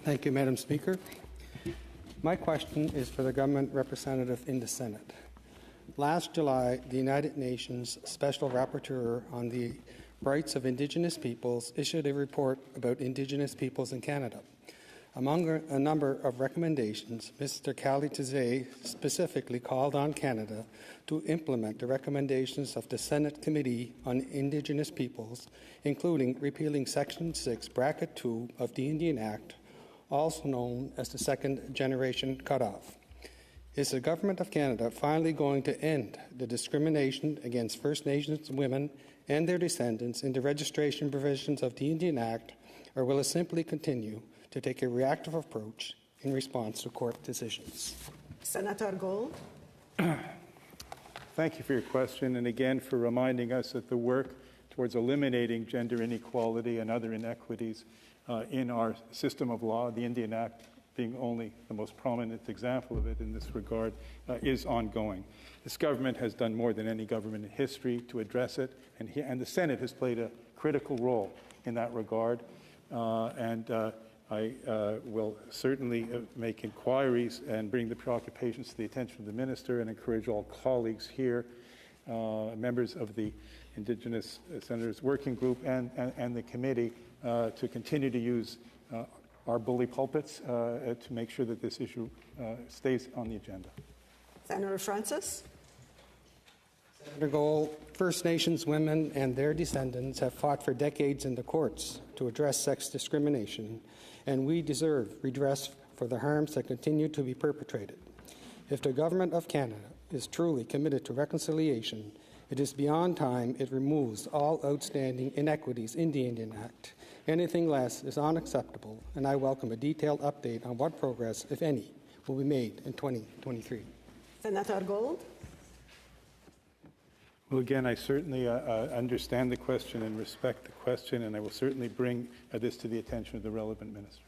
Thank you, Madam Speaker. My question is for the government representative in the Senate. Last July, the United Nations Special Rapporteur on the Rights of Indigenous Peoples issued a report about Indigenous peoples in Canada. Among a number of recommendations, Mr. Kali-Tszay specifically called on Canada to implement the recommendations of the Senate Committee on Indigenous Peoples, including repealing Section 6, Bracket 2 of the Indian Act, also known as the Second Generation Cutoff. Is the Government of Canada finally going to end the discrimination against First Nations women and their descendants in the registration provisions of the Indian Act, or will it simply continue to take a reactive approach in response to court decisions? Senator Gold. Thank you for your question, and again for reminding us that the work towards eliminating gender inequality and other inequities in our system of law, the Indian Act being only the most prominent example of it in this regard, is ongoing. This government has done more than any government in history to address it, and the Senate has played a critical role in that regard. I will certainly make inquiries and bring the preoccupations to the attention of the Minister and encourage all colleagues here, members of the Indigenous Senators Working Group and the committee to continue to use our bully pulpits to make sure that this issue stays on the agenda. Senator Francis. Senator Gold, First Nations women and their descendants have fought for decades in the courts to address sex discrimination, and we deserve redress for the harms that continue to be perpetrated. If the Government of Canada is truly committed to reconciliation, it is beyond time it removes all outstanding inequities in the Indian Act. Anything less is unacceptable, and I welcome a detailed update on what progress, if any, will be made in 2023. Senator Gold. Well, again, I certainly understand the question and respect the question, and I will certainly bring this to the attention of the relevant minister.